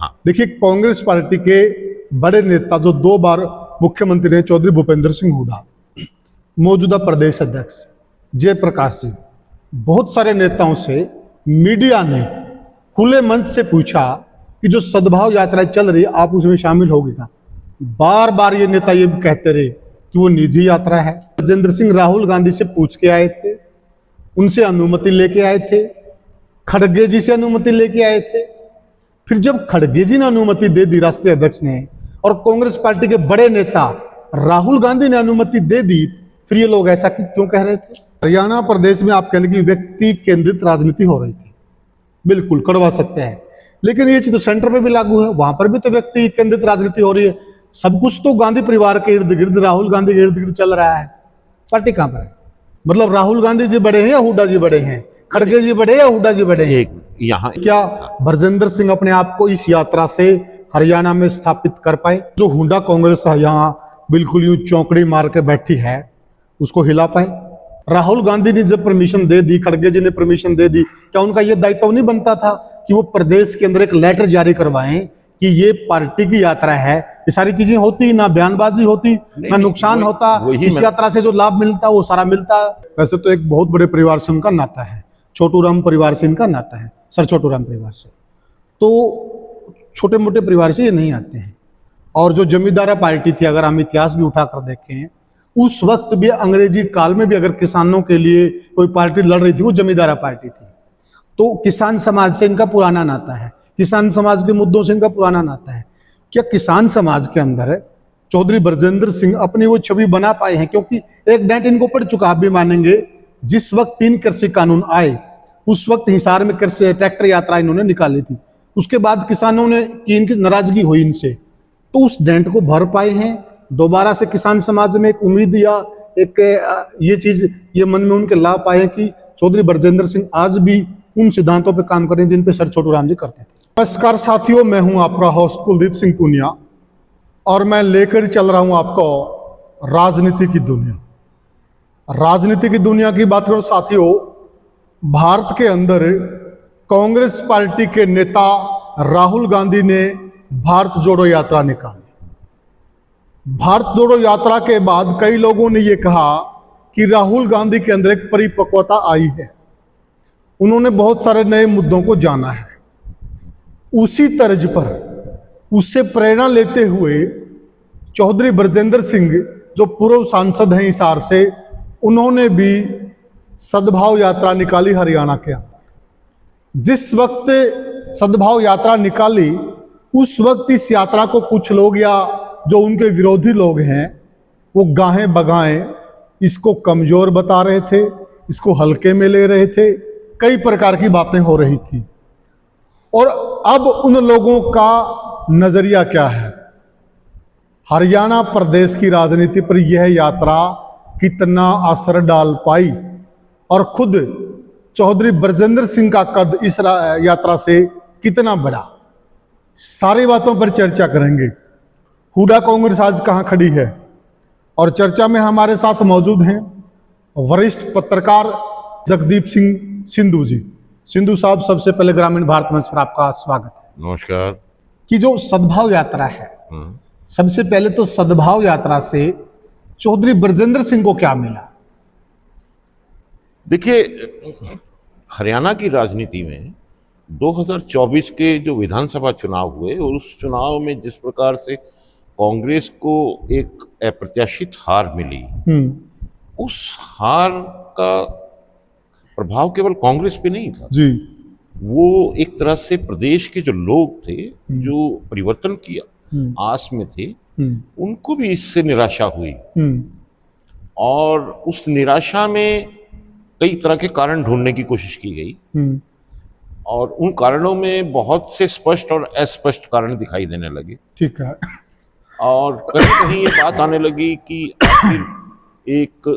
हाँ। देखिए, कांग्रेस पार्टी के बड़े नेता जो 2 बार मुख्यमंत्री रहे, चौधरी भूपेंद्र सिंह हुड्डा, मौजूदा प्रदेश अध्यक्ष जयप्रकाश सिंह, बहुत सारे नेताओं से मीडिया ने खुले मंच से पूछा कि जो सद्भाव यात्रा चल रही है आप उसमें शामिल होगे क्या। बार बार ये नेता ये कहते रहे कि वो निजी यात्रा है। राजेंद्र सिंह राहुल गांधी से पूछ के आए थे, उनसे अनुमति लेके आए थे, खड़गे जी से अनुमति लेके आए थे। फिर जब खड़गे जी ने अनुमति दे दी राष्ट्रीय अध्यक्ष ने, और कांग्रेस पार्टी के बड़े नेता राहुल गांधी ने अनुमति दे दी, फिर ये लोग ऐसा क्यों कह रहे थे। हरियाणा प्रदेश में आप कहने की व्यक्ति केंद्रित राजनीति हो रही थी, बिल्कुल कड़वा सत्य है, लेकिन ये चीज तो सेंटर पे भी लागू है, वहां पर भी तो व्यक्ति केंद्रित राजनीति हो रही है। सब कुछ तो गांधी परिवार के इर्द गिर्द, राहुल गांधी के इर्द गिर्द चल रहा है। पार्टी कहां पर है? मतलब राहुल गांधी जी बड़े हैं या हुड्डा जी बड़े हैं? खड़गे जी बड़े या हुड्डा जी बड़े हैं? यहाँ क्या ब्रजेंद्र सिंह अपने आप को इस यात्रा से हरियाणा में स्थापित कर पाए? जो हुड्डा कांग्रेस यहाँ बिल्कुल यूं चौकड़ी मार के बैठी है, उसको हिला पाए? राहुल गांधी ने जब परमिशन दे दी, खड़गे जी ने परमिशन दे दी, क्या उनका यह दायित्व नहीं बनता था कि वो प्रदेश के अंदर एक लेटर जारी करवाएं कि ये पार्टी की यात्रा है? ये सारी चीजें होती, ना बयानबाजी होती, ना नुकसान होता, इस यात्रा से जो लाभ मिलता वो सारा मिलता। वैसे तो एक बहुत बड़े परिवार से उनका नाता है, छोटू राम परिवार से इनका नाता है, सर छोटू राम परिवार से, तो छोटे मोटे परिवार से ये नहीं आते हैं। और जो जमींदारा पार्टी थी, अगर हम इतिहास भी उठाकर देखें, उस वक्त भी अंग्रेजी काल में भी अगर किसानों के लिए कोई पार्टी लड़ रही थी, वो जमींदारा पार्टी थी। तो किसान समाज से इनका पुराना नाता है, किसान समाज के मुद्दों से इनका पुराना नाता है। क्या किसान समाज के अंदर चौधरी ब्रजेंद्र सिंह अपनी वो छवि बना पाए हैं? क्योंकि एक डेंट इनको पड़ चुका, आप भी मानेंगे। जिस वक्त 3 कृषि कानून आए, उस वक्त हिसार में कृषि ट्रैक्टर यात्रा इन्होंने निकाली थी। उसके बाद किसानों ने की इनकी नाराजगी हुई इनसे, तो उस डेंट को भर पाए हैं। दोबारा से किसान समाज में एक उम्मीद या एक ये चीज ये मन में उनके ला पाए कि चौधरी ब्रजेंद्र सिंह आज भी उन सिद्धांतों पे काम करें जिन पे सर छोटू राम जी करते थे। नमस्कार साथियों, मैं हूं आपका होस्ट कुलदीप सिंह पूनिया, और मैं लेकर चल रहा हूं आपको राजनीति की दुनिया। राजनीति की दुनिया की बात करो साथियों, भारत के अंदर कांग्रेस पार्टी के नेता राहुल गांधी ने भारत जोड़ो यात्रा निकाली। भारत जोड़ो यात्रा के बाद कई लोगों ने यह कहा कि राहुल गांधी के अंदर एक परिपक्वता आई है, उन्होंने बहुत सारे नए मुद्दों को जाना है। उसी तर्ज पर उससे प्रेरणा लेते हुए चौधरी ब्रजेंद्र सिंह, जो पूर्व सांसद हैं हिसार से, उन्होंने भी सद्भाव यात्रा निकाली हरियाणा के अंदर। जिस वक्त सद्भाव यात्रा निकाली, उस वक्त इस यात्रा को कुछ लोग या जो उनके विरोधी लोग हैं वो गाहें बगाएं इसको कमजोर बता रहे थे, इसको हल्के में ले रहे थे, कई प्रकार की बातें हो रही थी। और अब उन लोगों का नजरिया क्या है? हरियाणा प्रदेश की राजनीति पर यह यात्रा कितना असर डाल पाई, और खुद चौधरी ब्रजेंद्र सिंह का कद इस यात्रा से कितना बढ़ा, सारी बातों पर चर्चा करेंगे। हुड्डा कांग्रेस आज कहां खड़ी है, और चर्चा में हमारे साथ मौजूद हैं वरिष्ठ पत्रकार जगदीप सिंह सिंधु जी। सिंधु साहब, सबसे पहले ग्रामीण भारत मंच पर आपका स्वागत है। नमस्कार। कि जो सद्भाव यात्रा है, सबसे पहले तो सद्भाव यात्रा से चौधरी ब्रजेंद्र सिंह को क्या मिला? देखिए, हरियाणा की राजनीति में 2024 के जो विधानसभा चुनाव हुए, और उस चुनाव में जिस प्रकार से कांग्रेस को एक अप्रत्याशित हार मिली, उस हार का प्रभाव केवल कांग्रेस पे नहीं था जी। वो एक तरह से प्रदेश के जो लोग थे, जो परिवर्तन की आस में थे, उनको भी इससे निराशा हुई। और उस निराशा में कई तरह के कारण ढूंढने की कोशिश की गई, और उन कारणों में बहुत से स्पष्ट और अस्पष्ट कारण दिखाई देने लगे। ठीक है। और कहीं कहीं ये बात आने लगी कि आखिर एक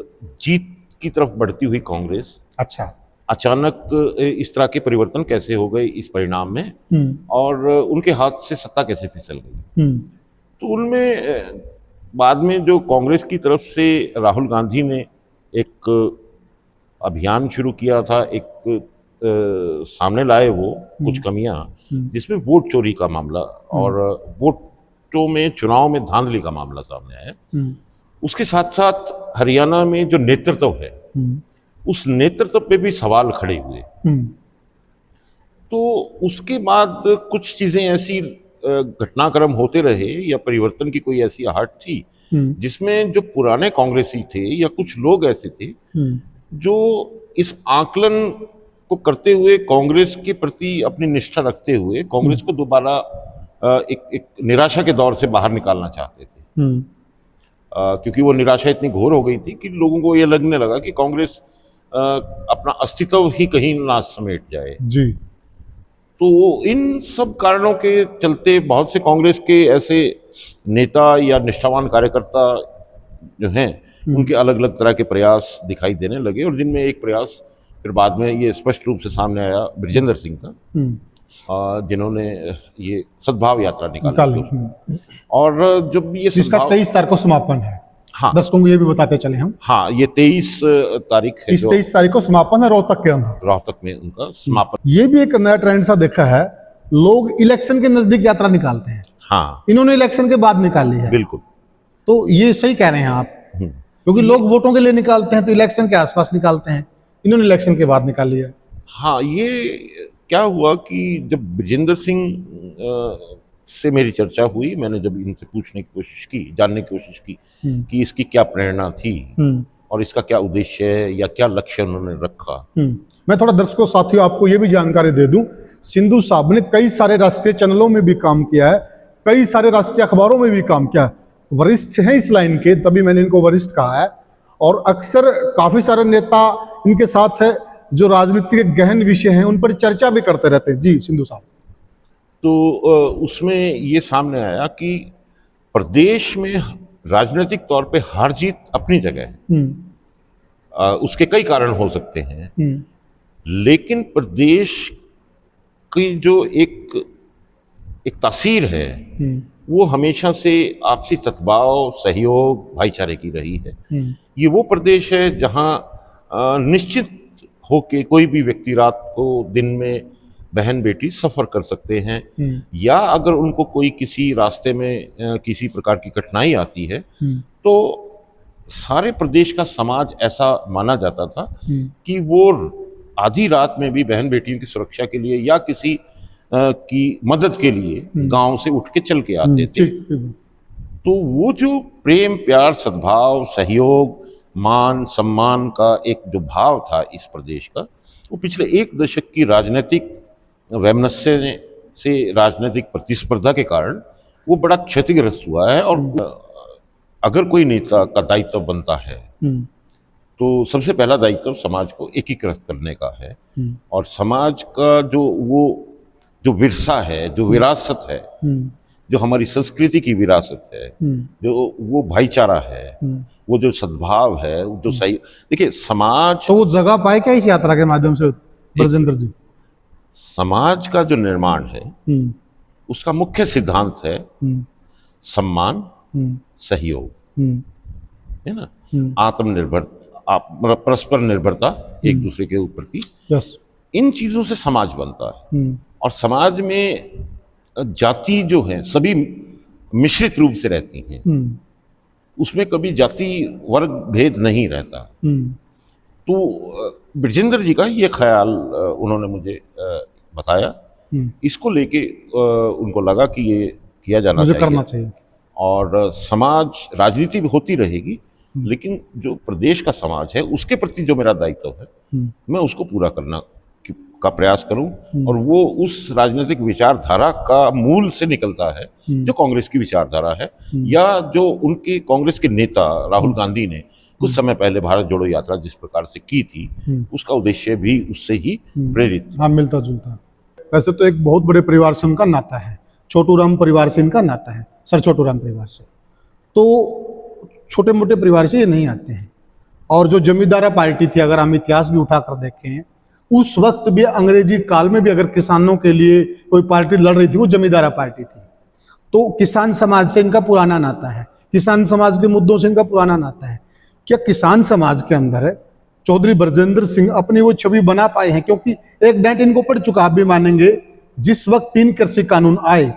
जीत की तरफ बढ़ती हुई कांग्रेस अच्छा अचानक इस तरह के परिवर्तन कैसे हो गए इस परिणाम में, और उनके हाथ से सत्ता कैसे फिसल गई। तो उनमें बाद में जो कांग्रेस की तरफ से राहुल गांधी ने एक अभियान शुरू किया था, एक सामने लाए वो कुछ कमियां, जिसमें वोट चोरी का मामला और वोटों में चुनाव में धांधली का मामला सामने आया। उसके साथ साथ हरियाणा में जो नेतृत्व है, उस नेतृत्व पे भी सवाल खड़े हुए। तो उसके बाद कुछ चीजें ऐसी घटनाक्रम होते रहे या परिवर्तन की कोई ऐसी आहट थी जिसमें जो पुराने कांग्रेसी थे या कुछ लोग ऐसे थे जो इस आकलन को करते हुए कांग्रेस के प्रति अपनी निष्ठा रखते हुए कांग्रेस को दोबारा एक निराशा के दौर से बाहर निकालना चाहते थे। क्योंकि वो निराशा इतनी घोर हो गई थी कि लोगों को ये लगने लगा कि कांग्रेस अपना अस्तित्व ही कहीं ना समेट जाए जी। तो इन सब कारणों के चलते बहुत से कांग्रेस के ऐसे नेता या निष्ठावान कार्यकर्ता जो हैं उनके अलग अलग तरह के प्रयास दिखाई देने लगे, और जिनमें एक प्रयास फिर बाद में ये स्पष्ट रूप से सामने आया बृजेंद्र सिंह का, जिन्होंने ये सद्भाव यात्रा निकाली। और जब ये इसका 23 तारीख को समापन है, हाँ, दर्शकों को ये भी बताते चले हम। हाँ, ये 23 तारीख है, 23 तारीख को समापन है रोहतक के अंदर। रोहतक में उनका समापन। ये भी एक नया ट्रेंड सा देखा है, लोग इलेक्शन के नजदीक यात्रा निकालते हैं। हाँ, इन्होंने इलेक्शन के बाद निकाली है। बिल्कुल। तो ये सही कह रहे हैं आप, क्योंकि लोग वोटों के लिए निकालते हैं तो इलेक्शन के आसपास निकालते हैं, इन्होंने इलेक्शन के बाद निकाली है। हाँ, ये क्या हुआ कि जब बृजेंद्र सिंह से मेरी चर्चा हुई, मैंने जब इनसे पूछने की कोशिश की, जानने की कोशिश की कि इसकी क्या प्रेरणा थी और इसका क्या उद्देश्य है या क्या लक्ष्य उन्होंने रखा। मैं थोड़ा दर्शकों साथियों आपको ये भी जानकारी दे दूं, सिंधु साहब ने कई सारे राष्ट्रीय चैनलों में भी काम किया है, कई सारे राष्ट्रीय अखबारों में भी काम किया है, वरिष्ठ हैं इस लाइन के, तभी मैंने इनको वरिष्ठ कहा है। और अक्सर काफी सारे नेता इनके साथ है जो राजनीति के गहन विषय हैं उन पर चर्चा भी करते रहते हैं। जी सिंधु साहब। तो उसमें ये सामने आया कि प्रदेश में राजनीतिक तौर पे हार जीत अपनी जगह है, उसके कई कारण हो सकते हैं, लेकिन प्रदेश की जो एक तासीर है वो हमेशा से आपसी सद्भाव, सहयोग, भाईचारे की रही है। ये वो प्रदेश है जहाँ निश्चित होके कोई भी व्यक्ति रात को दिन में बहन बेटी सफर कर सकते हैं, या अगर उनको कोई किसी रास्ते में किसी प्रकार की कठिनाई आती है तो सारे प्रदेश का समाज ऐसा माना जाता था कि वो आधी रात में भी बहन बेटियों की सुरक्षा के लिए या किसी की मदद के लिए गांव से उठ के चल के आते थे। तो वो जो प्रेम, प्यार, सद्भाव, सहयोग, मान सम्मान का एक जो भाव था इस प्रदेश का, वो पिछले एक दशक की राजनीतिक वैमनस्य से, राजनीतिक प्रतिस्पर्धा के कारण वो बड़ा क्षतिग्रस्त हुआ है। और अगर कोई नेता का दायित्व बनता है तो सबसे पहला दायित्व समाज को एकीकृत करने का है, और समाज का जो विरसा है, जो विरासत है, जो हमारी संस्कृति की विरासत है, जो वो भाईचारा है, वो जो सद्भाव है, वो जो सही, देखिए समाज तो वो जगह पाए क्या इस यात्रा के माध्यम से ब्रजेंद्र जी? समाज का जो निर्माण है उसका मुख्य सिद्धांत है सम्मान, सहयोग, है ना, आत्मनिर्भर, परस्पर निर्भरता, एक दूसरे के ऊपर की, इन चीजों से समाज बनता है। और समाज में जाति जो है सभी मिश्रित रूप से रहती हैं, उसमें कभी जाति वर्ग भेद नहीं रहता। तो बृजेंद्र जी का ये ख्याल उन्होंने मुझे बताया, इसको लेके उनको लगा कि ये किया जाना चाहिए, करना चाहिए। और समाज, राजनीति भी होती रहेगी, लेकिन जो प्रदेश का समाज है उसके प्रति जो मेरा दायित्व है मैं उसको पूरा करना का प्रयास करूं, और वो उस राजनीतिक विचारधारा का मूल से निकलता है जो कांग्रेस की विचारधारा है, या जो उनके कांग्रेस के नेता राहुल गांधी ने कुछ समय पहले भारत जोड़ो यात्रा जिस प्रकार से की थी, उसका उद्देश्य भी उससे ही प्रेरित। हाँ, मिलता जुलता। वैसे तो एक बहुत बड़े परिवार से उनका नाता है, छोटू राम परिवार से इनका नाता है, सर छोटू राम परिवार से। तो छोटे मोटे परिवार से ये नहीं आते हैं। और जो जमींदारा पार्टी थी, अगर हम इतिहास भी उठाकर देखें, उस वक्त भी अंग्रेजी काल में भी अगर किसानों के लिए कोई पार्टी लड़ रही थी, वो जमींदारा पार्टी थी। तो किसान समाज से इनका पुराना नाता है, किसान समाज के मुद्दों से इनका पुराना नाता है। क्या किसान समाज के अंदर चौधरी ब्रजेंद्र सिंह अपनी वो छवि बना पाए हैं, क्योंकि एक डेंट इनको पड़ चुका, आप भी मानेंगे। जिस वक्त 3 कृषि कानून आए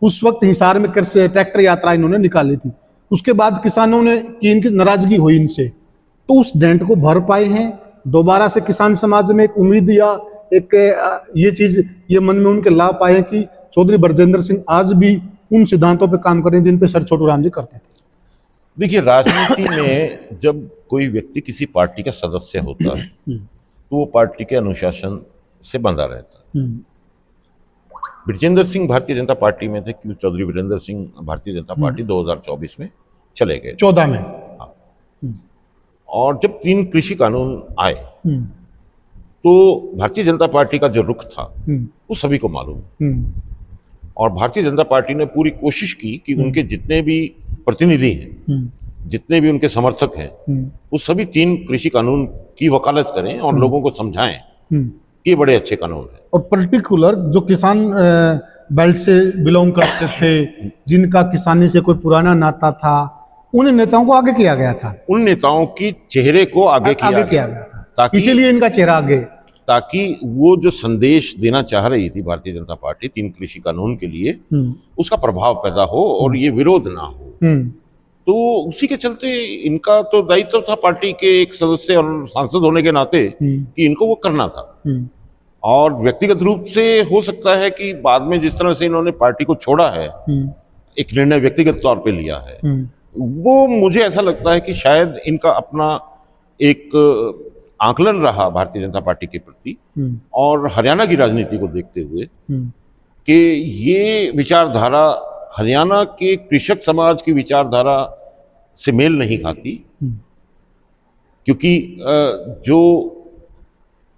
उस वक्त हिसार में कृषि ट्रैक्टर यात्रा इन्होंने निकाली थी, उसके बाद किसानों ने की इनकी नाराजगी हुई इनसे, तो उस डेंट को भर पाए हैं। दोबारा से किसान समाज में एक उम्मीद या एक ये चीज ये मन में उनके ला पाए कि चौधरी ब्रजेंद्र सिंह आज भी उन सिद्धांतों पे काम करें जिन पे सर छोटू राम जी करते थे। देखिए, राजनीति में जब कोई व्यक्ति किसी पार्टी का सदस्य होता है तो वो पार्टी के अनुशासन से बंधा रहता है। बृजेंद्र सिंह भारतीय जनता पार्टी में थे, क्यों चौधरी वीरेंद्र सिंह भारतीय जनता पार्टी 2024 में चले गए, 14 में। हाँ। और जब 3 कृषि कानून आए तो भारतीय जनता पार्टी का जो रुख था वो सभी को मालूम है। और भारतीय जनता पार्टी ने पूरी कोशिश की कि उनके जितने भी प्रतिनिधि हैं, जितने भी उनके समर्थक हैं, वो सभी 3 कृषि कानून की वकालत करें और लोगों को समझाएं कि ये बड़े अच्छे कानून हैं। और पर्टिकुलर जो किसान बेल्ट से बिलोंग करते थे, जिनका किसानी से कोई पुराना नाता था, उन नेताओं को आगे किया गया था। उन नेताओं की चेहरे को आगे किया गया था, इसीलिए इनका चेहरा आगे, ताकि वो जो संदेश देना चाह रही थी भारतीय जनता पार्टी 3 कृषि कानून के लिए, उसका प्रभाव पैदा हो और ये विरोध ना हो। तो उसी के चलते इनका तो दायित्व था पार्टी के एक सदस्य और सांसद होने के नाते कि इनको वो करना था। और व्यक्तिगत रूप से हो सकता है कि बाद में जिस तरह से इन्होंने पार्टी को छोड़ा है, एक निर्णय व्यक्तिगत तौर पे लिया है, वो मुझे ऐसा लगता है कि शायद इनका अपना एक आकलन रहा भारतीय जनता पार्टी के प्रति और हरियाणा की राजनीति को देखते हुए कि ये विचारधारा हरियाणा के कृषक समाज की विचारधारा से मेल नहीं खाती, क्योंकि जो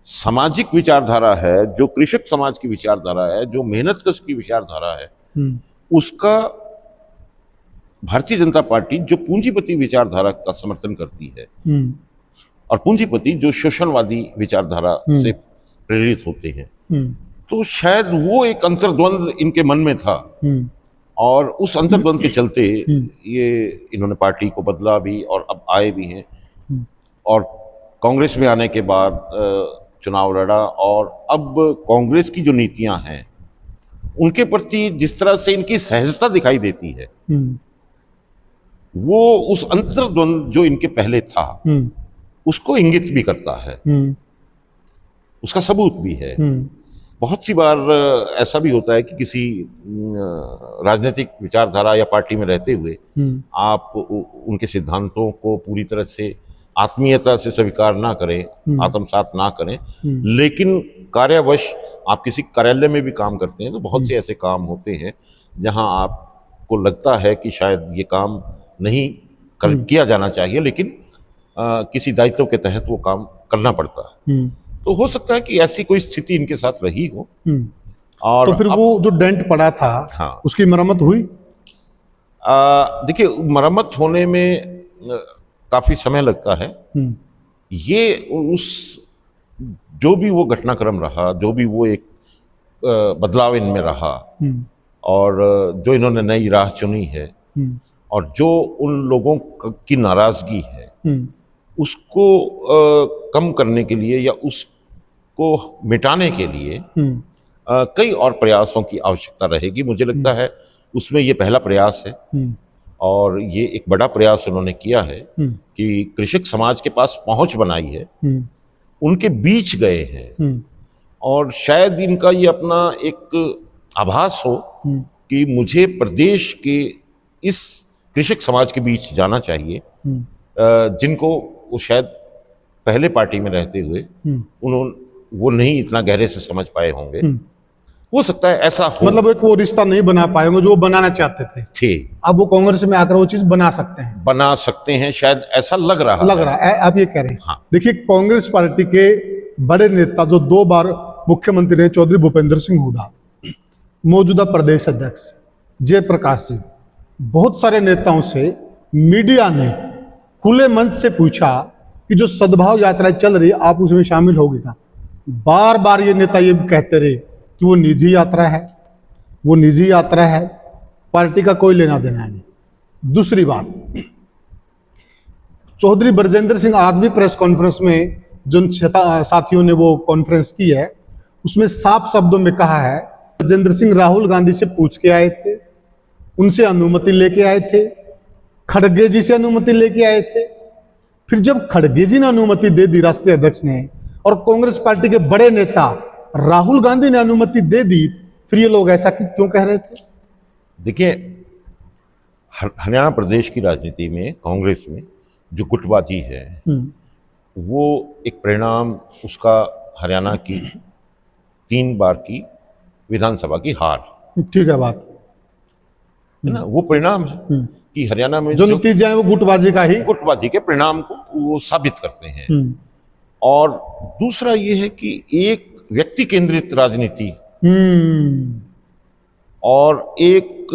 सामाजिक विचारधारा है, जो कृषक समाज की विचारधारा है, जो मेहनतकश की विचारधारा है, उसका भारतीय जनता पार्टी जो पूंजीपति विचारधारा का समर्थन करती है, और पूंजीपति जो शोषणवादी विचारधारा से प्रेरित होते हैं, तो शायद वो एक अंतर्द्वंद इनके मन में था और उस अंतर्द्वंद के चलते ये इन्होंने पार्टी को बदला भी और अब आए भी हैं और कांग्रेस में आने के बाद चुनाव लड़ा। और अब कांग्रेस की जो नीतियां हैं उनके प्रति जिस तरह से इनकी सहजता दिखाई देती है, वो उस अंतर्द्वंद जो इनके पहले था उसको इंगित भी करता है, उसका सबूत भी है। बहुत सी बार ऐसा भी होता है कि किसी राजनीतिक विचारधारा या पार्टी में रहते हुए आप उनके सिद्धांतों को पूरी तरह से आत्मीयता से स्वीकार ना करें, आत्मसात ना करें, लेकिन कार्यवश आप किसी कार्यालय में भी काम करते हैं तो बहुत से ऐसे काम होते हैं जहां आपको लगता है कि शायद ये काम नहीं किया जाना चाहिए, लेकिन किसी दायित्व के तहत वो काम करना पड़ता है। तो हो सकता है कि ऐसी कोई स्थिति इनके साथ रही हो। और तो फिर वो जो डेंट पड़ा था, हाँ, उसकी मरम्मत हुई? देखिए, मरम्मत होने में काफी समय लगता है। ये उस जो भी वो घटनाक्रम रहा, जो भी वो एक बदलाव इनमें रहा और जो इन्होंने नई राह चुनी है और जो उन लोगों की नाराजगी है उसको कम करने के लिए या उसको मिटाने के लिए कई और प्रयासों की आवश्यकता रहेगी। मुझे लगता है उसमें ये पहला प्रयास है और ये एक बड़ा प्रयास उन्होंने किया है कि कृषक समाज के पास पहुंच बनाई है, उनके बीच गए हैं और शायद इनका ये अपना एक आभास हो कि मुझे प्रदेश के इस कृषक समाज के बीच जाना चाहिए, जिनको वो शायद पहले पार्टी में रहते हुए वो नहीं इतना गहरे से समझ पाए होंगे। हो सकता है ऐसा हो, मतलब एक वो रिश्ता नहीं बना पाएंगे जो वो बनाना चाहते थे। अब वो कांग्रेस में आकर वो चीज बना सकते हैं, शायद ऐसा लग रहा है। आप ये कह रहे हैं। हाँ। देखिए, कांग्रेस पार्टी के बड़े नेता जो 2 बार मुख्यमंत्री रहे, चौधरी भूपेंद्र सिंह हुड्डा, मौजूदा प्रदेश अध्यक्ष जयप्रकाश सिंह, बहुत सारे नेताओं से मीडिया ने खुले मंच से पूछा कि जो सद्भाव यात्रा चल रही है आप उसमें शामिल होगी क्या? बार बार ये नेता ये कहते रहे कि वो निजी यात्रा है, वो निजी यात्रा है, पार्टी का कोई लेना देना नहीं। दूसरी बात, चौधरी ब्रजेंद्र सिंह आज भी प्रेस कॉन्फ्रेंस में जिन साथियों ने वो कॉन्फ्रेंस की है, उसमें साफ शब्दों में कहा है, राजेंद्र सिंह राहुल गांधी से पूछ के आए थे, उनसे अनुमति लेके आए थे, खड़गे जी से अनुमति लेके आए थे। फिर जब खड़गे जी ने अनुमति दे दी, राष्ट्रीय अध्यक्ष ने, और कांग्रेस पार्टी के बड़े नेता राहुल गांधी ने अनुमति दे दी, फिर ये लोग ऐसा क्यों कह रहे थे? देखिए, हरियाणा प्रदेश की राजनीति में, कांग्रेस में जो गुटबाजी है, वो एक परिणाम उसका हरियाणा की 3 बार की विधानसभा की हार, ठीक है बात है ना, वो परिणाम है कि हरियाणा में जो नतीजे हैं वो गुटबाजी के परिणाम को वो साबित करते हैं। और दूसरा ये है कि एक व्यक्ति केंद्रित राजनीति और एक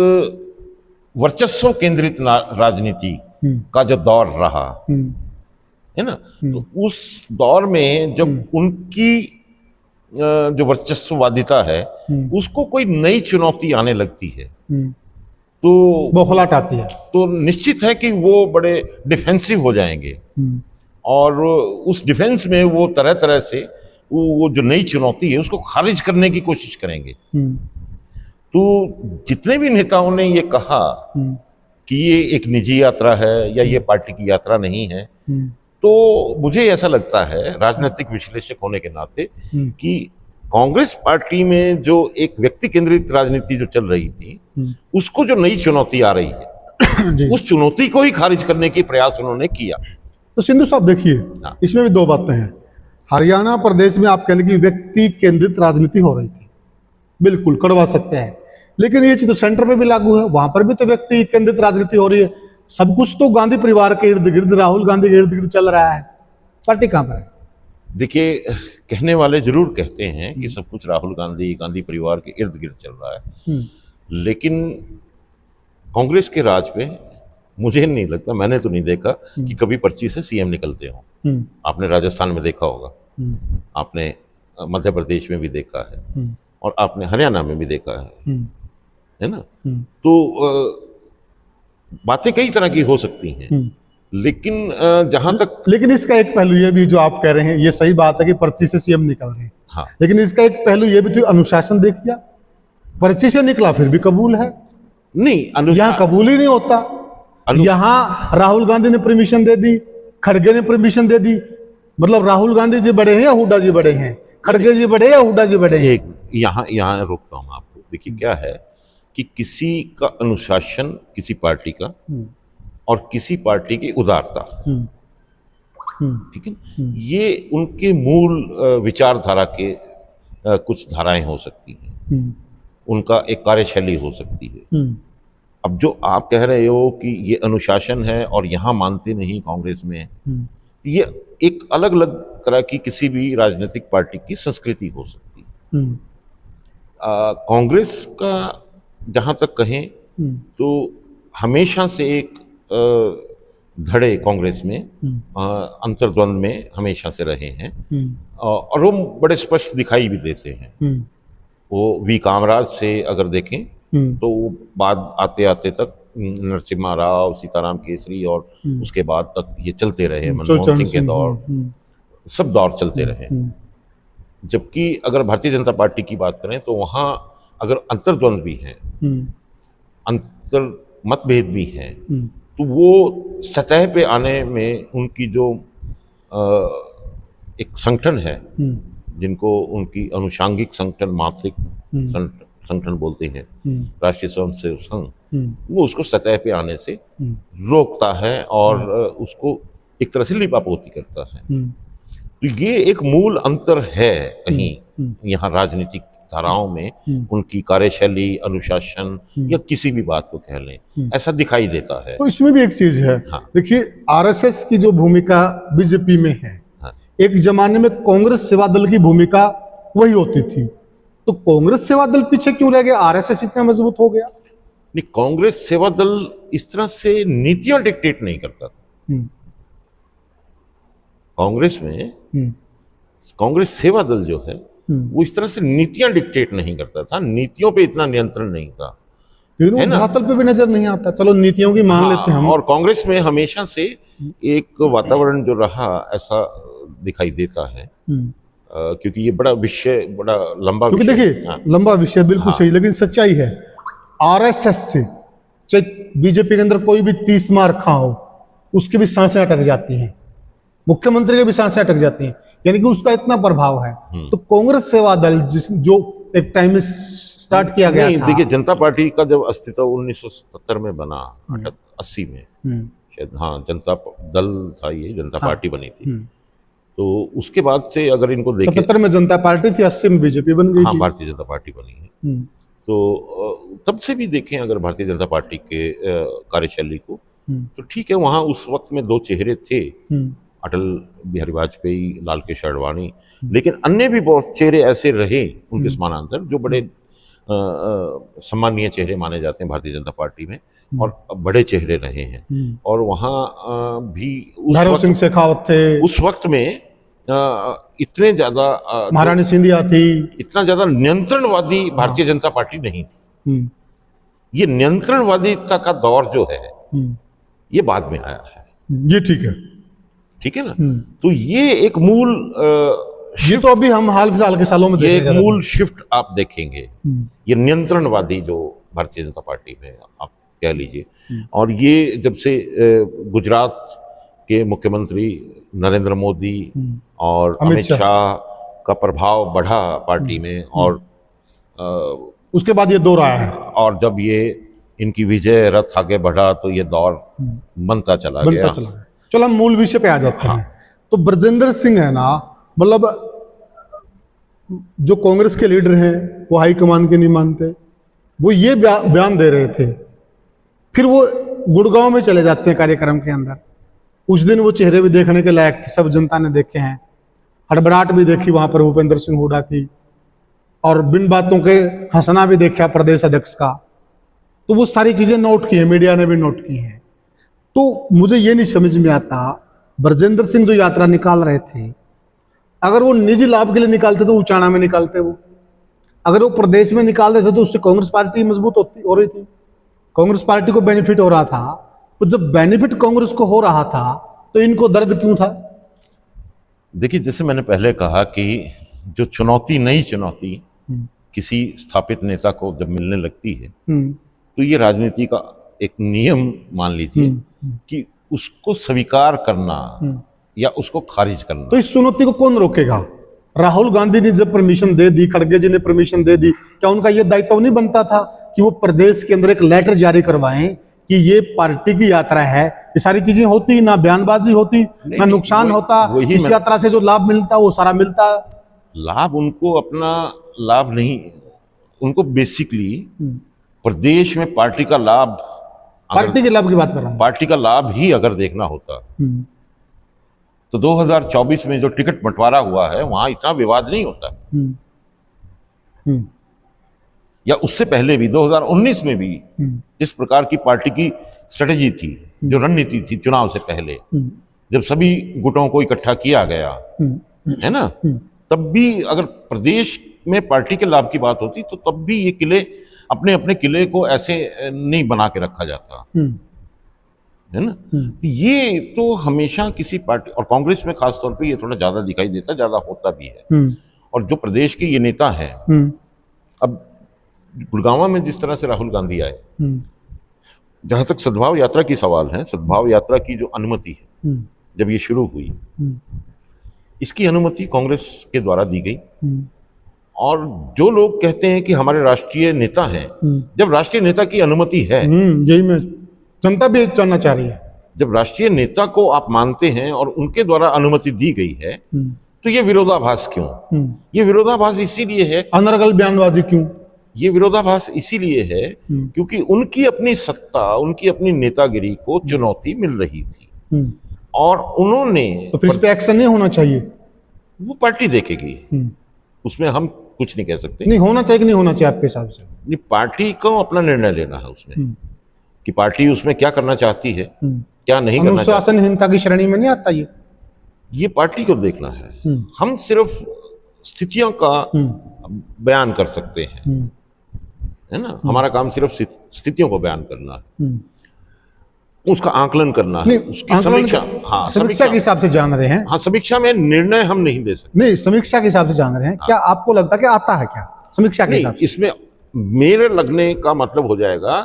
वर्चस्व केंद्रित राजनीति का जो दौर रहा है ना, तो उस दौर में जब उनकी जो वर्चस्ववादिता है उसको कोई नई चुनौती आने लगती है तो बौखलाहट आती है, तो निश्चित है कि वो बड़े डिफेंसिव हो जाएंगे और उस डिफेंस में वो तरह तरह से वो जो नई चुनौती है उसको खारिज करने की कोशिश करेंगे। तो जितने भी नेताओं ने ये कहा कि ये एक निजी यात्रा है या ये पार्टी की यात्रा नहीं है, तो मुझे ऐसा लगता है राजनीतिक विश्लेषक होने के नाते कि कांग्रेस पार्टी में जो एक व्यक्ति केंद्रित राजनीति जो चल रही थी उसको जो नई चुनौती आ रही है उस चुनौती को ही खारिज करने की प्रयास उन्होंने किया। तो सिंधु साहब देखिए, इसमें भी 2 बातें हैं। हरियाणा प्रदेश में आप कहने की व्यक्ति केंद्रित राजनीति हो रही थी, बिल्कुल कड़वा सत्य है, लेकिन ये चीज तो सेंटर में भी लागू है, वहां पर भी तो व्यक्ति केंद्रित राजनीति हो रही है। सब कुछ तो गांधी परिवार के इर्द गिर्द, राहुल गांधी के इर्द गिर्द चल रहा है, पार्टी कहां पर है? देखिए, कहने वाले जरूर कहते हैं कि सब कुछ राहुल गांधी परिवार के इर्द गिर्द चल रहा है, लेकिन कांग्रेस के राज में मुझे नहीं लगता, मैंने तो नहीं देखा कि कभी पर्ची से सीएम निकलते हों। आपने राजस्थान में देखा होगा, आपने मध्य प्रदेश में भी देखा है और आपने हरियाणा में भी देखा है ना। तो बातें कई तरह की हो सकती हैं, लेकिन जहां तक, लेकिन इसका एक पहलू ये भी जो आप कह रहे हैं, ये सही बात है कि पर्ची से सीएम निकल रहे हैं, हाँ, लेकिन इसका एक पहलू ये भी तो अनुशासन देखिए, पर्ची से निकला फिर भी कबूल है नहीं, यहाँ कबूल ही नहीं होता। यहाँ राहुल गांधी ने परमिशन दे दी, खड़गे ने परमिशन दे दी, मतलब राहुल गांधी जी बड़े हैं या हुड्डा जी बड़े हैं, खड़गे जी बड़े या हुड्डा जी बड़े हैं? यहाँ रोकता हूँ आपको। देखिए, क्या है कि किसी का अनुशासन, किसी पार्टी का और किसी पार्टी की उदारता, ठीक है, ये उनके मूल विचारधारा के कुछ धाराएं हो सकती हैं, उनका एक कार्यशैली हो सकती है। अब जो आप कह रहे हो कि ये अनुशासन है और यहाँ मानते नहीं कांग्रेस में, ये एक अलग अलग तरह की किसी भी राजनीतिक पार्टी की संस्कृति हो सकती है। कांग्रेस का जहाँ तक कहें तो हमेशा से एक धड़े कांग्रेस में अंतर्द्वंद में हमेशा से रहे हैं और वो बड़े स्पष्ट दिखाई भी देते हैं। वो वी कामराज से अगर देखें तो वो बाद आते आते तक नरसिम्हा राव, सीताराम केसरी और उसके बाद तक ये चलते रहे, मनमोहन सिंह के दौर, सब दौर चलते रहे। जबकि अगर भारतीय जनता पार्टी की बात करें तो वहाँ अगर अंतर्द्वंद भी हैं, अंतर मतभेद भी हैं, तो वो सतह पे आने में उनकी जो एक संगठन है, जिनको उनकी अनुषांगिक संगठन, मात्रिक संगठन बोलते हैं, राष्ट्रीय स्वयंसेवक संघ, वो उसको सतह पे आने से रोकता है और उसको एक तरह से लिपापोती करता है। तो ये एक मूल अंतर है कहीं यहाँ राजनीतिक धाराओं में, उनकी कार्यशैली, अनुशासन या किसी भी बात को कह लें, ऐसा दिखाई देता है। तो इसमें भी एक चीज है, हाँ, देखिए आरएसएस की जो भूमिका बीजेपी में है, हाँ, एक जमाने में कांग्रेस सेवा दल की भूमिका वही होती थी, तो कांग्रेस सेवा दल पीछे क्यों रह गया? आरएसएस इतना मजबूत हो गया? नहीं, कांग्रेस सेवा दल इस तरह से नीतियां डिक्टेट नहीं करता था। कांग्रेस में कांग्रेस सेवा दल जो है वो इस तरह से नीतियां डिक्टेट नहीं करता था, नीतियों पे इतना नियंत्रण नहीं था, है ना, धरातल पे भी नजर नहीं आता। चलो नीतियों की मान लेते हैं हम। और कांग्रेस में हमेशा से एक वातावरण जो रहा ऐसा दिखाई देता है, क्योंकि ये बड़ा विषय, बड़ा लंबा क्योंकि विषय। देखिए हाँ, लंबा विषय बिल्कुल हाँ। सही, लेकिन सच्चाई है आरएसएस से चाहे बीजेपी के अंदर कोई भी 30 मार खा हो, उसकी भी सांसें अटक जाती हैं, मुख्यमंत्री की भी सांसें अटक जाती हैं, यानी कि उसका इतना प्रभाव है। तो कांग्रेस सेवा दल जो एक टाइम में स्टार्ट किया गया नहीं, था। देखिए जनता पार्टी का जब अस्तित्व 1977 में बना, 80 में शायद, हाँ, जनता दल था, ये जनता पार्टी बनी थी। तो उसके बाद से अगर इनको देखें, 77 में जनता पार्टी थी, 80 में बीजेपी बन गई हाँ, थी। भारतीय जनता पार्टी बनी है। तो तब से भी देखें अगर भारतीय जनता पार्टी के कार्यशैली को, तो ठीक है, वहाँ उस वक्त में दो चेहरे थे, अटल बिहारी वाजपेयी, लाल कृष्ण आडवाणी, लेकिन अन्य भी बहुत चेहरे ऐसे रहे उनके समानांतर जो बड़े सम्मानीय चेहरे माने जाते हैं भारतीय जनता पार्टी में, और बड़े चेहरे रहे हैं। और वहाँ भी भैरव सिंह शेखावत थे, उस वक्त में इतने ज्यादा महारानी सिंधिया थी, इतना ज्यादा नियंत्रणवादी भारतीय जनता पार्टी नहीं थी। ये नियंत्रणवादिता का दौर जो है ये बाद में आया है। ये ठीक है, ठीक है ना। तो ये एक मूल ये तो अभी हम हाल फिलहाल के सालों में ये देख एक मूल शिफ्ट आप देखेंगे, ये नियंत्रणवादी जो भारतीय जनता पार्टी में आप कह लीजिए। और ये जब से गुजरात के मुख्यमंत्री नरेंद्र मोदी और अमित शाह का प्रभाव बढ़ा पार्टी में, और उसके बाद ये दौर आया है, और जब ये इनकी विजय रथ आगे बढ़ा तो ये दौर बनता चला गया। चलो हम मूल विषय पे आ जाते हैं। तो ब्रजेंद्र सिंह है ना, मतलब जो कांग्रेस के लीडर हैं वो हाईकमान के नहीं मानते, वो ये बयान दे रहे थे, फिर वो गुड़गांव में चले जाते हैं कार्यक्रम के अंदर। उस दिन वो चेहरे भी देखने के लायक थे, सब जनता ने देखे हैं, हड़बड़ाहट भी देखी वहां पर भूपेंद्र सिंह हुड्डा की, और बिन बातों के हंसना भी देखा प्रदेश अध्यक्ष का। तो वो सारी चीजें नोट की है, मीडिया ने भी नोट की है। तो मुझे ये नहीं समझ में आता, ब्रजेंद्र सिंह जो यात्रा निकाल रहे थे, अगर वो निजी लाभ के लिए निकालते तो उचाना में निकालते, वो अगर वो प्रदेश में निकाल देते तो उससे कांग्रेस पार्टी मजबूत हो रही थी, कांग्रेस पार्टी को बेनिफिट हो रहा था। तो जब बेनिफिट कांग्रेस को हो रहा था तो इनको दर्द क्यों था? देखिए, जैसे मैंने पहले कहा कि जो चुनौती, नई चुनौती किसी स्थापित नेता को जब मिलने लगती है, तो ये राजनीति का एक नियम मान लीजिए कि उसको स्वीकार करना या उसको खारिज करना। तो इस चुनौती को कौन रोकेगा? राहुल गांधी ने जब परमिशन दे दी, खड़गे जी ने परमिशन दे दी, क्या उनका यह दायित्व नहीं बनता था कि वो प्रदेश के अंदर एक लेटर जारी करवाएं कि ये पार्टी की यात्रा है? ये सारी चीजें होती ना, बयानबाजी होती ना, नुकसान होता, इस यात्रा से जो लाभ मिलता वो सारा मिलता। लाभ उनको अपना लाभ नहीं, उनको बेसिकली प्रदेश में पार्टी का लाभ, पार्टी के लाभ की बात कर रहा हूं, पार्टी का लाभ ही अगर देखना होता तो 2024 में जो टिकट बंटवारा हुआ है वहां इतना विवाद नहीं होता। या उससे पहले भी 2019 में भी जिस प्रकार की पार्टी की स्ट्रेटेजी थी, जो रणनीति थी चुनाव से पहले, जब सभी गुटों को इकट्ठा किया गया है ना, तब भी अगर प्रदेश में पार्टी के लाभ की बात होती तो तब भी ये किले, अपने अपने किले को ऐसे नहीं बना के रखा जाता, है ना। ये तो हमेशा किसी पार्टी, और कांग्रेस में खास तौर पे ये थोड़ा ज्यादा दिखाई देता, ज्यादा होता भी है। और जो प्रदेश के ये नेता हैं, अब गुड़गांव में जिस तरह से राहुल गांधी आए, जहां तक सद्भाव यात्रा की सवाल है, सद्भाव यात्रा की जो अनुमति है जब ये शुरू हुई, इसकी अनुमति कांग्रेस के द्वारा दी गई। और जो लोग कहते हैं कि हमारे राष्ट्रीय नेता हैं, जब राष्ट्रीय नेता की अनुमति है, यही मैं जनता भी जानना चाह रही है, जब राष्ट्रीय नेता को आप मानते हैं और उनके द्वारा अनुमति दी गई है, तो ये विरोधाभास क्यों? ये विरोधाभास इसीलिए है, अनर्गल बयानबाजी क्यों? ये विरोधाभास इसीलिए है क्योंकि उनकी अपनी सत्ता, उनकी अपनी नेतागिरी को चुनौती मिल रही थी, और उन्होंने, तो फिर इस पे एक्शन नहीं होना चाहिए? वो पार्टी देखेगी, उसमें हम कुछ नहीं कह सकते। नहीं होना चाहिए कि नहीं होना चाहिए आपके हिसाब से? नहीं, पार्टी को अपना निर्णय लेना है उसमें कि पार्टी उसमें क्या करना चाहती है, क्या नहीं करना चाहती। अनुशासनहीनता की श्रेणी में नहीं आता ये पार्टी को देखना है। हम सिर्फ स्थितियों का बयान कर सकते हैं, है ना, हमारा काम सिर्फ स्थितियों को बयान करना है। उसका आकलन करना है, नहीं, उसकी आकलन समीक्षा। का- हाँ, समीक्षा के हिसाब से जान रहे हैं। हाँ, समीक्षा में निर्णय हम नहीं दे सकते। नहीं, समीक्षा के हिसाब से जान रहे हैं। क्या आपको लगता है कि आता है क्या समीक्षा के नहीं, हिसाब से? इसमें मेरे लगने का मतलब हो जाएगा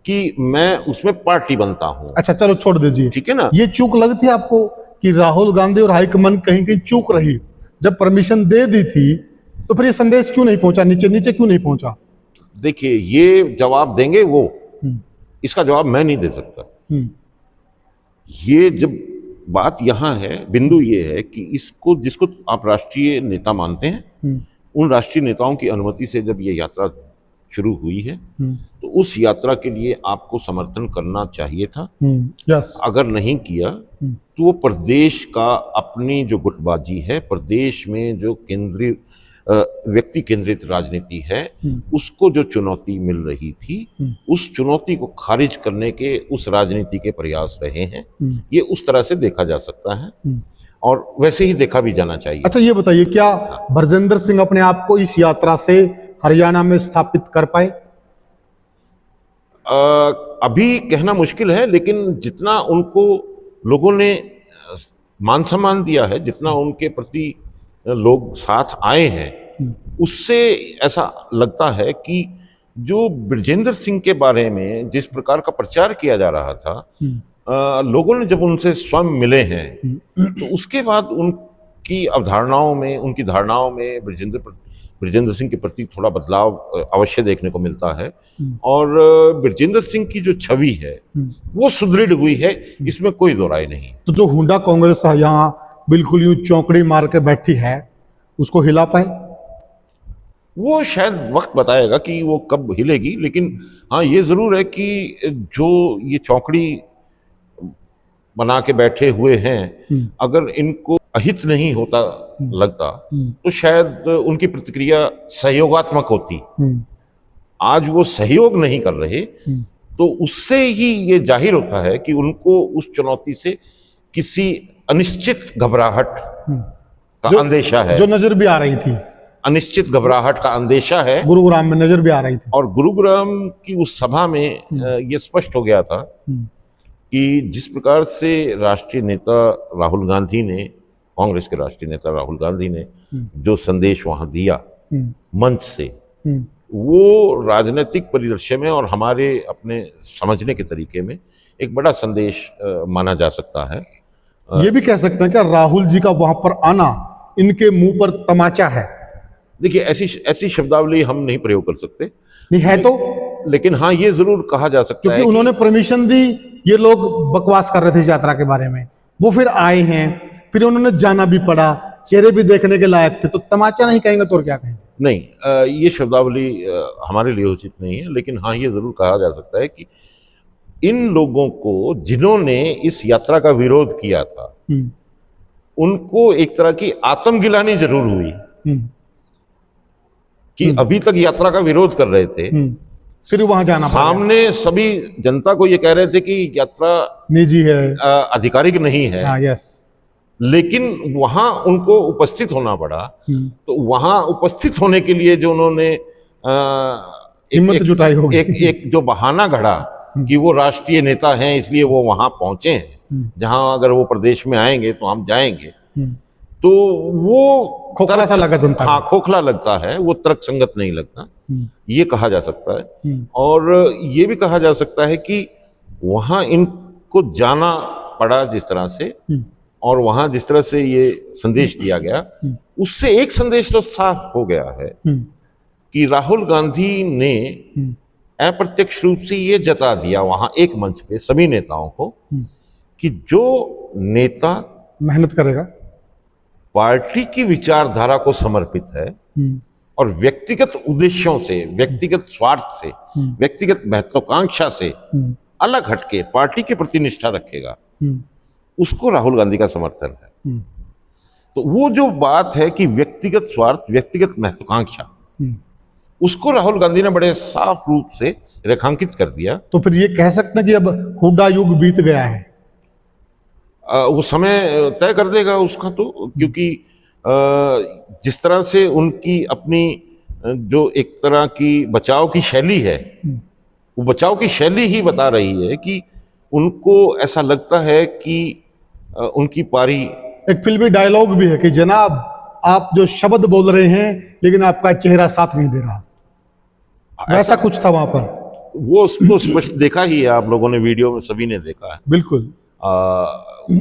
कि मैं उसमें पार्टी बनता हूँ। अच्छा, चलो छोड़ दीजिए, ठीक है ना। ये चूक लगती है आपको कि राहुल गांधी और हाईकमान कहीं कहीं चूक रही? जब परमिशन दे दी थी तो फिर ये संदेश क्यों नहीं पहुंचा, नीचे नीचे क्यों नहीं पहुंचा? देखिए, ये जवाब देंगे वो, इसका जवाब मैं नहीं दे सकता। ये जब बात यहाँ है, बिंदु ये है कि इसको, जिसको आप राष्ट्रीय नेता मानते हैं, उन राष्ट्रीय नेताओं की अनुमति से जब ये यात्रा शुरू हुई है तो उस यात्रा के लिए आपको समर्थन करना चाहिए था। यस। अगर नहीं किया तो वो प्रदेश का अपनी जो गुटबाजी है, प्रदेश में जो केंद्रीय व्यक्ति केंद्रित राजनीति है, उसको जो चुनौती मिल रही थी, उस चुनौती को खारिज करने के उस राजनीति के प्रयास रहे हैं। ये उस तरह से देखा जा सकता है और वैसे ही देखा भी जाना चाहिए। अच्छा, ये बताइए, क्या ब्रजेंद्र सिंह अपने आप को इस यात्रा से हरियाणा में स्थापित कर पाए? अभी कहना मुश्किल है, लेकिन जितना उनको लोगों ने मान सम्मान दिया है, जितना उनके प्रति लोग साथ आए हैं, उससे ऐसा लगता है कि जो ब्रजेंद्र सिंह के बारे में जिस प्रकार का प्रचार किया जा रहा था, लोगों ने जब उनसे स्वयं मिले हैं तो उसके बाद उनकी अवधारणाओं में, उनकी धारणाओं में ब्रजेंद्र सिंह के प्रति थोड़ा बदलाव अवश्य देखने को मिलता है। और ब्रजेंद्र सिंह की जो छवि है वो सुदृढ़ हुई है, इसमें कोई दो राय नहीं। तो जो हुंडा कांग्रेस यहाँ बिल्कुल यूं चौकड़ी मार के बैठी है, उसको हिला पाए? वो शायद वक्त बताएगा कि वो कब हिलेगी, लेकिन हाँ, ये जरूर है कि जो ये चौकड़ी बना के बैठे हुए हैं, अगर इनको अहित नहीं होता लगता तो शायद उनकी प्रतिक्रिया सहयोगात्मक होती। आज वो सहयोग नहीं कर रहे, तो उससे ही ये जाहिर होता है कि उनको उस चुनौती से किसी अनिश्चित घबराहट का अंदेशा है, जो नजर भी आ रही थी। अनिश्चित घबराहट का अंदेशा है। गुरुग्राम में नजर भी आ रही थी। और गुरुग्राम की उस सभा में ये स्पष्ट हो गया था कि जिस प्रकार से राष्ट्रीय नेता राहुल गांधी ने, कांग्रेस के राष्ट्रीय नेता राहुल गांधी ने जो संदेश वहां दिया मंच से, वो राजनीतिक परिदृश्य में और हमारे अपने समझने के तरीके में एक बड़ा संदेश माना जा सकता है। ये भी कह सकते हैं कि राहुल जी का वहां पर आना इनके मुंह पर तमाचा है। देखिए, ऐसी शब्दावली हम नहीं प्रयोग कर सकते। नहीं है तो, लेकिन हाँ, ये जरूर कहा जा सकता है क्योंकि उन्होंने परमिशन दी, ये लोग बकवास कर रहे थे इस यात्रा के बारे में, वो फिर आए हैं, फिर उन्होंने जाना भी पड़ा, चेहरे भी देखने के लायक थे, तो तमाचा नहीं कहेंगे तो और क्या कहेंगे? नहीं, ये शब्दावली हमारे लिए उचित नहीं है। लेकिन हाँ, ये जरूर कहा जा सकता है कि इन लोगों को, जिन्होंने इस यात्रा का विरोध किया था, उनको एक तरह की आत्मगिलानी जरूर हुई कि अभी तक यात्रा का विरोध कर रहे थे, फिर वहां जाना पड़ा। सामने सभी जनता को ये कह रहे थे कि यात्रा निजी है, आधिकारिक नहीं है। हाँ, यस। लेकिन वहां उनको उपस्थित होना पड़ा। तो वहां उपस्थित होने के लिए जो उन्होंने हिम्मत जुटाई होगी, एक जो बहाना घड़ा कि वो राष्ट्रीय नेता हैं इसलिए वो वहां पहुंचे हैं, जहां अगर वो प्रदेश में आएंगे तो हम जाएंगे, तो वो खोखला सा लगा जनता को। हाँ, खोखला लगता है, वो तर्कसंगत नहीं लगता, ये कहा जा सकता है। और ये भी कहा जा सकता है कि वहां इनको जाना पड़ा जिस तरह से, और वहां जिस तरह से ये संदेश दिया गया, उससे एक संदेश तो साफ हो गया है कि राहुल गांधी ने अप्रत्यक्ष रूप से ये जता दिया वहां एक मंच पे सभी नेताओं को कि जो नेता मेहनत करेगा, पार्टी की विचारधारा को समर्पित है और व्यक्तिगत उद्देश्यों से, व्यक्तिगत स्वार्थ से, व्यक्तिगत महत्वाकांक्षा से अलग हटके पार्टी के प्रति निष्ठा रखेगा, उसको राहुल गांधी का समर्थन है। तो वो जो बात है कि व्यक्तिगत स्वार्थ, व्यक्तिगत महत्वाकांक्षा, उसको राहुल गांधी ने बड़े साफ रूप से रेखांकित कर दिया। तो फिर ये कह सकते हैं कि अब हुड्डा युग बीत गया है। वो समय तय कर देगा उसका, तो क्योंकि जिस तरह से उनकी अपनी जो एक तरह की बचाव की शैली है, वो बचाव की शैली ही बता रही है कि उनको ऐसा लगता है कि उनकी पारी। एक फिल्मी डायलॉग भी है कि जनाब आप जो शब्द बोल रहे हैं लेकिन आपका चेहरा साथ नहीं दे रहा, ऐसा कुछ था वहां पर। वो तो स्पष्ट देखा ही है, आप लोगों ने वीडियो में सभी ने देखा है। बिल्कुल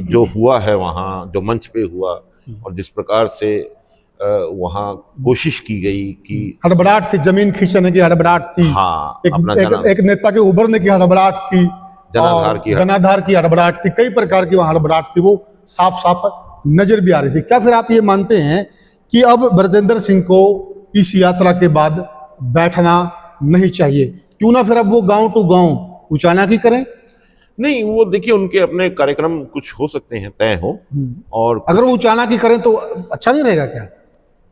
जो हुआ है वहाँ, जो मंच पे हुआ और जिस प्रकार से वहाँ कोशिश की गई कि हड़बड़ाहट थी, जमीन खींचने की हड़बड़ाहट थी। हाँ, एक नेता के उभरने की हड़बड़ाहट थी, जनाधार की हड़बड़ाहट थी, कई प्रकार की वहां हड़बड़ाहट थी, वो साफ साफ नजर भी आ रही थी। क्या फिर आप ये मानते हैं कि अब ब्रजेंद्र सिंह को इस यात्रा के बाद बैठना नहीं चाहिए? क्यों ना फिर अब वो गांव टू गांव उचाना की करें? नहीं, वो देखिए उनके अपने कार्यक्रम कुछ हो सकते हैं तय हो, और अगर वो उचाना की करें तो अच्छा नहीं रहेगा क्या?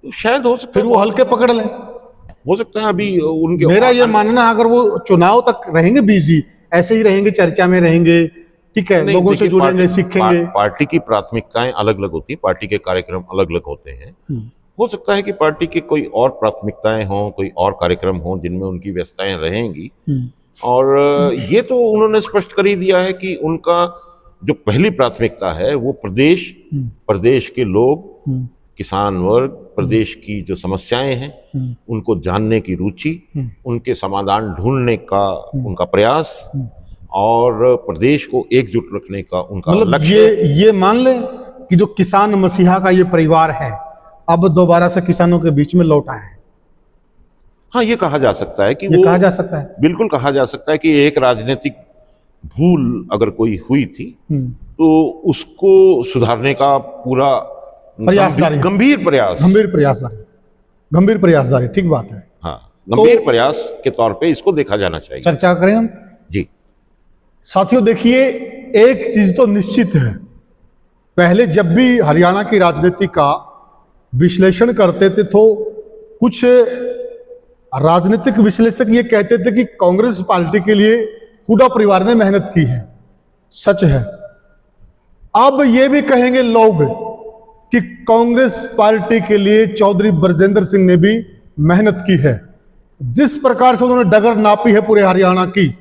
शायद हो सकता फिर है, वो हल्के पकड़ लें। हो सकता है अभी उनके, मेरा ये मानना है अगर वो चुनाव तक रहेंगे बिजी, ऐसे ही रहेंगे, चर्चा में रहेंगे, ठीक है, लोगों से जुड़ेंगे, सीखेंगे। पार्टी की प्राथमिकताएं अलग अलग होती है, पार्टी के कार्यक्रम अलग अलग होते हैं। हो सकता है कि पार्टी की कोई और प्राथमिकताएं हों, कोई और कार्यक्रम हों जिनमें उनकी व्यस्तताएं रहेंगी। और ये तो उन्होंने स्पष्ट कर ही दिया है कि उनका जो पहली प्राथमिकता है वो प्रदेश के लोग, किसान वर्ग, प्रदेश की जो समस्याएं हैं उनको जानने की रुचि, उनके समाधान ढूंढने का उनका प्रयास, और प्रदेश को एकजुट रखने का उनका लक्ष्य। ये मान ले कि जो किसान मसीहा का ये परिवार है अब दोबारा से किसानों के बीच में लौट आया है। हाँ, ये कहा जा सकता है कि ये कहा जा सकता है, बिल्कुल कहा जा सकता है कि एक राजनीतिक भूल अगर कोई हुई थी तो उसको सुधारने का पूरा प्रयास जारी, गंभीर प्रयास जारी, ठीक बात है। हाँ, गंभीर प्रयास के तौर पे इसको देखा जाना चाहिए। चर्चा करें हम जी। साथियों, देखिए एक चीज तो निश्चित है, पहले जब भी हरियाणा की राजनीति का विश्लेषण करते थे तो कुछ राजनीतिक विश्लेषक ये कहते थे कि कांग्रेस पार्टी के लिए हुड्डा परिवार ने मेहनत की है। सच है। अब ये भी कहेंगे लोग कि कांग्रेस पार्टी के लिए चौधरी ब्रजेंद्र सिंह ने भी मेहनत की है। जिस प्रकार से उन्होंने डगर नापी है पूरे हरियाणा की,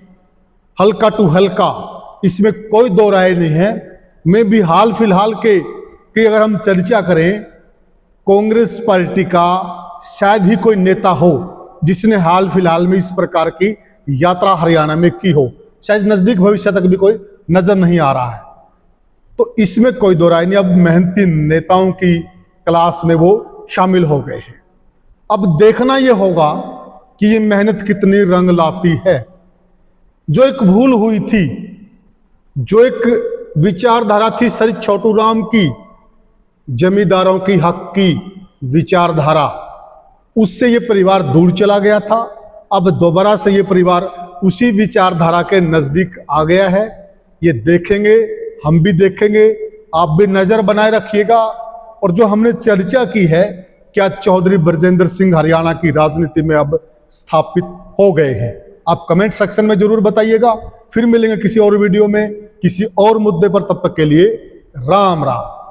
हल्का टू हल्का, इसमें कोई दो राय नहीं है। मैं भी हाल फिलहाल के कि अगर हम चर्चा करें, कांग्रेस पार्टी का शायद ही कोई नेता हो जिसने हाल फिलहाल में इस प्रकार की यात्रा हरियाणा में की हो। शायद नजदीक भविष्य तक भी कोई नजर नहीं आ रहा है। तो इसमें कोई दो राय नहीं, अब मेहनती नेताओं की क्लास में वो शामिल हो गए हैं। अब देखना यह होगा कि ये मेहनत कितनी रंग लाती है। जो एक भूल हुई थी, जो एक विचारधारा थी सर छोटू राम की, जमींदारों की हक की विचारधारा, उससे ये परिवार दूर चला गया था। अब दोबारा से ये परिवार उसी विचारधारा के नजदीक आ गया है। ये देखेंगे, हम भी देखेंगे, आप भी नजर बनाए रखिएगा। और जो हमने चर्चा की है, क्या चौधरी ब्रजेंद्र सिंह हरियाणा की राजनीति में अब स्थापित हो गए हैं? आप कमेंट सेक्शन में जरूर बताइएगा। फिर मिलेंगे किसी और वीडियो में किसी और मुद्दे पर, तब तक के लिए राम राम।